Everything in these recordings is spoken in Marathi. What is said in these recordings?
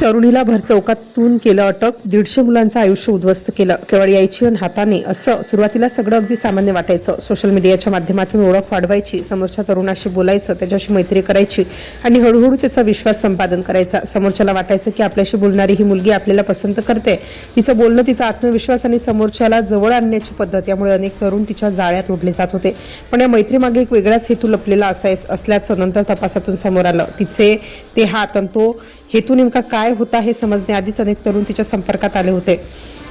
तरुणीला भरचौकातून केलं अटक, 150 मुलांचं आयुष्य उद्ध्वस्त केलं. केवळ यायची अन हाताने असं सुरुवातीला सगळं अगदी सामान्य वाटायचं. सोशल मीडियाच्या माध्यमातून ओळख वाढवायची, समोरच्या तरुणाशी बोलायचं, त्याच्याशी मैत्री करायची आणि हळूहळू त्याचा विश्वास संपादन करायचा. समोरच्याला वाटायचं की आपल्याशी बोलणारी ही मुलगी आपल्याला पसंत करते. तिचं बोलणं, तिचा आत्मविश्वास आणि समोरच्याला जवळ आणण्याची पद्धत यामुळे अनेक तरुण तिच्या जाळ्यात ओढले जात होते. पण या मैत्रीमागे एक वेगळाच हेतू लपलेला असल्याचं नंतर तपासातून समोर आलं. तिचे ते हात आणि तो हेतू नेमका काय होता हे समजण्याआधीच अनेक तरुण तिच्या संपर्कात आले होते.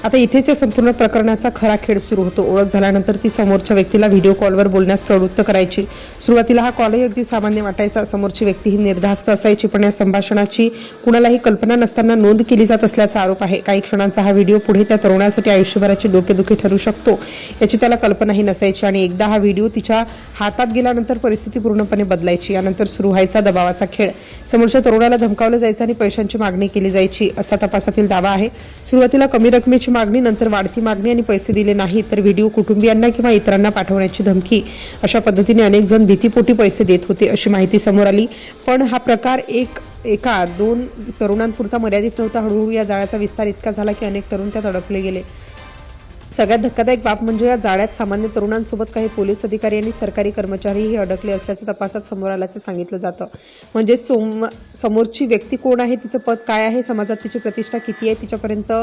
आता इथेच या संपूर्ण प्रकरणाचा खरा खेळ सुरू होतो. ओळख झाल्यानंतर ती समोरच्या व्यक्तीला व्हिडिओ कॉलवर बोलण्यास प्रवृत्त करायची. सुरुवातीला हा कॉलही अगदी सामान्य वाटायचा. समोरची व्यक्ती ही निर्धास्त असायची, पण या संभाषणाची कुणालाही कल्पना नसताना नोंद केली जात असल्याचा आरोप आहे. काही क्षणांचा हा व्हिडिओ पुढे त्या तरुणासाठी आयुष्यभराची डोकेदुखी ठरू शकतो याची त्याला कल्पनाही नसायची. आणि एकदा हा व्हिडिओ तिच्या हातात गेल्यानंतर परिस्थिती पूर्णपणे बदलायची. यानंतर सुरू व्हायचा दबावाचा खेळ. समोरच्या तरुणाला धमकावलं जायचं आणि पैशांची मागणी केली जायची असा तपासातील दावा आहे. सुरुवातीला कमी रकमेची मागणी, नंतर वाढती मागणी आणि पैसे दिले नाही तर व्हिडिओ कुटुंबियांना किंवा इतरांना पाठवण्याची धमकी. अशा पद्धतीने अनेक जण भीतीपोटी पैसे देत होते अशी माहिती समोर आली. पण हा प्रकार एका दोन तरुणांपुरता मर्यादित नव्हता. हळूहळू या जाळ्याचा विस्तार इतका झाला की अनेक तरुण त्यात अडकले गेले. सगळ्यात धक्कादायक बाब म्हणजे या जाळ्यात सामान्य तरुणांसोबत काही पोलीस अधिकारी आणि सरकारी कर्मचारीही अडकले असल्याचं तपासात समोर आल्याचं सांगितलं जातं. म्हणजे समोरची व्यक्ती कोण आहे, तिचं पद काय आहे, समाजात तिची प्रतिष्ठा किती आहे, तिच्यापर्यंत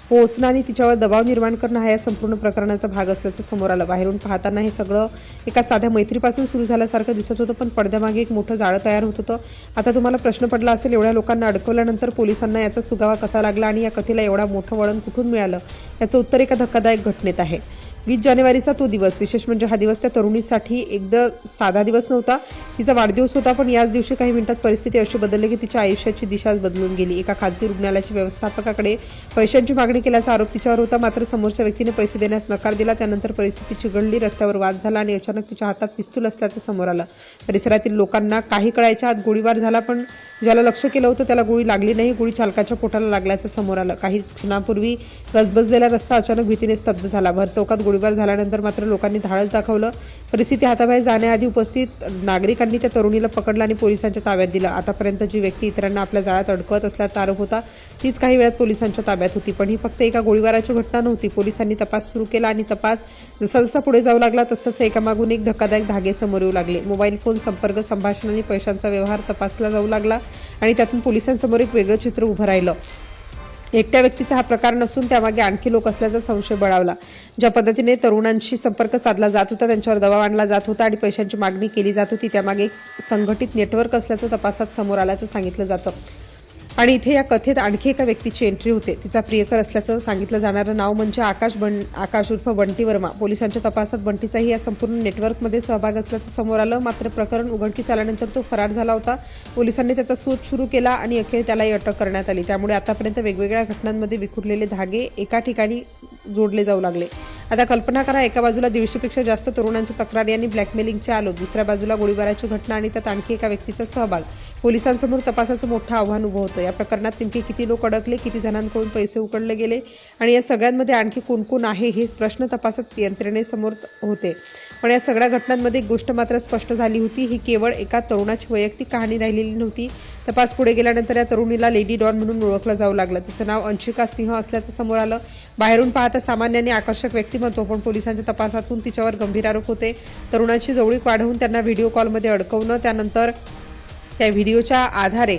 पोहोचणं आणि तिच्यावर दबाव निर्माण करणं हा या संपूर्ण प्रकरणाचा भाग असल्याचं समोर आलं. बाहेरून पाहताना हे सगळं एका साध्या मैत्रीपासून सुरू झाल्यासारखं दिसत होतं, पण पडद्यामागे एक मोठं जाळं तयार होत होतं. आता तुम्हाला प्रश्न पडला असेल, एवढ्या लोकांना अडकवल्यानंतर पोलिसांना याचा सुगावा कसा लागला आणि या कथेला एवढा मोठं वळण कुठून मिळालं? याचं उत्तर एका धक्कादायक घटनेत आहे. 20 जानेवारीचा तो दिवस. विशेष म्हणजे हा दिवस त्या तरुणीसाठी एकदा साधा दिवस नव्हता. तिचा वाढदिवस होता, पण याच दिवशी काही मिनिटात परिस्थिती अशी बदलली की तिच्या आयुष्याची दिशाच बदलून गेली. एका खासगी रुग्णालयाच्या व्यवस्थापकाकडे पैशांची मागणी केल्याचा आरोप तिच्यावर होता, मात्र समोरच्या व्यक्तीने पैसे देण्यास नकार दिला. त्यानंतर परिस्थिती चिघळली, रस्त्यावर वाद झाला आणि अचानक तिच्या हातात पिस्तूल असल्याचं समोर आलं. परिसरातील लोकांना काही कळायच्या आत गोळीबार झाला, पण ज्याला लक्ष केलं होतं त्याला गोळी लागली नाही. गोळी चालकाच्या पोटाला लागल्याचं समोर आलं. काही क्षणापूर्वी गजबजलेला रस्ता अचानक भीतीने स्तब्ध झाला. भरचौकात गोळीबार झाल्यानंतर मात्र लोकांनी धाडस दाखवलं. परिस्थिती हाताबाहेर जाण्याआधी उपस्थित नागरिकांनी त्या तरुणीला पकडलं आणि पोलिसांच्या ताब्यात दिलं. आतापर्यंत जी व्यक्ती इतरांना आपल्या जाळ्यात अडकवत असल्याचा आरोप होता, तीच काही वेळात पोलिसांच्या ताब्यात होती. पण ही फक्त एका गोळीबाराची घटना नव्हती. पोलिसांनी तपास सुरू केला आणि तपास जसा जसा पुढे जाऊ लागला तसतसे एकामागून एक धक्कादायक धागे समोर येऊ लागले. मोबाईल फोन संपर्क, संभाषण आणि पैशांचा व्यवहार तपासला जाऊ लागला आणि त्यातून पोलिसांसमोर एक वेगळं चित्र उभं राहिलं. एकट्या व्यक्तीचा हा प्रकार नसून त्यामागे आणखी लोक असल्याचा संशय बळावला. ज्या पद्धतीने तरुणांशी संपर्क साधला जात होता, त्यांच्यावर दबाव आणला जात होता आणि पैशांची मागणी केली जात होती, त्यामागे एक संघटित नेटवर्क असल्याचं तपासात समोर आल्याचं सांगितलं जातं. आणि इथे या कथेत आणखी एका व्यक्तीची एंट्री होते. तिचा प्रियकर असल्याचं सांगितलं जाणारं नाव म्हणजे आकाश उर्फ बंटी वर्मा. पोलिसांच्या तपासात बंटीचाही या संपूर्ण नेटवर्कमध्ये सहभाग असल्याचं समोर आलं, मात्र प्रकरण उघडकीस आल्यानंतर तो फरार झाला होता. पोलिसांनी त्याचा शोध सुरू केला आणि अखेर त्यालाही अटक करण्यात आली. त्यामुळे आतापर्यंत वेगवेगळ्या घटनांमध्ये विखुरलेले धागे एका ठिकाणी जोडले जाऊ लागले. आता कल्पना करा, एका बाजूला 150पेक्षा जास्त तरुणांच्या तक्रारी आणि ब्लॅकमेलिंगचे आरोप, दुसऱ्या बाजूला गोळीबाराची घटना आणि त्यात आणखी एका व्यक्तीचा सहभाग. पोलिसांसमोर तपासाचं मोठं आव्हान उभं होतं. या प्रकरणात नेमके किती लोक अडकले, किती जणांकडून पैसे उकळले गेले आणि या सगळ्यांमध्ये आणखी कोण कोण आहे हे प्रश्न तपासात यंत्रणेसमोर होते. पण या सगळ्या घटनांमध्ये एक गोष्ट मात्र स्पष्ट झाली होती, ही केवळ एका तरुणाची वैयक्तिक कहाणी राहिलेली नव्हती. तपास पुढे गेल्यानंतर या तरुणीला लेडी डॉन म्हणून ओळखलं जाऊ लागलं. तिचं नाव अंशिका सिंह असल्याचं समोर आलं. बाहेरून पाहता सामान्य आणि आकर्षक व्यक्तिमत्व, पण पोलिसांच्या तपासातून तिच्यावर गंभीर आरोप होते. तरुणांची जवळीक वाढवून त्यांना व्हिडिओ कॉलमध्ये अडकवणं, त्यानंतर त्या व्हिडिओच्या आधारे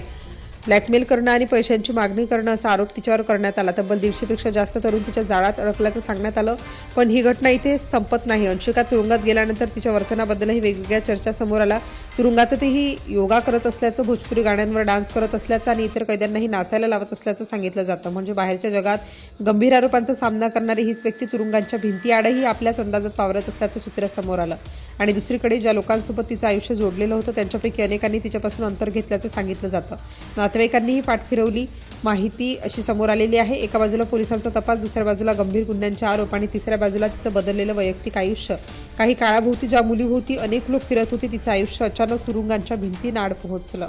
ब्लॅकमेल करणं आणि पैशांची मागणी करणं असा आरोप तिच्यावर करण्यात आला. तब्बल 150पेक्षा जास्त तरुण तिच्या जाळ्यात अडकल्याचं सांगण्यात आलं. पण ही घटना इथे संपत नाही. अंशिका तुरुंगात गेल्यानंतर तिच्या वर्तनाबद्दलही वेगवेगळ्या चर्चा समोर आल्या. तुरुंगातही योगा करत असल्याचं, भोजपुरी गाण्यांवर डान्स करत असल्याचं आणि इतर कैद्यांनाही नाचायला लावत असल्याचं सांगितलं जातं. म्हणजे बाहेरच्या जगात गंभीर आरोपांचा सामना करणारी हीच व्यक्ती तुरुंगांच्या भिंतीआडही आपल्याच अंदाजात वावरत असल्याचं चित्र समोर आलं. आणि दुसरीकडे ज्या लोकांसोबत तिचं आयुष्य जोडलेलं होतं त्यांच्यापैकी अनेकांनी तिच्यापासून अंतर घेतल्याचं सांगितलं जातं. नातेवाईकांनीही पाठ फिरवली माहिती अशी समोर आलेली आहे. एका बाजूला पोलिसांचा तपास, दुसऱ्या बाजूला गंभीर गुन्ह्यांचे आरोप आणि तिसऱ्या बाजूला तिचं बदललेलं वैयक्तिक आयुष्य. काही काळाभोवती ज्या मुलीभोवती अनेक लोक फिरत होते, तिचं आयुष्य अचानक तुरुंगांच्या भिंतींना आड पोहोचलं.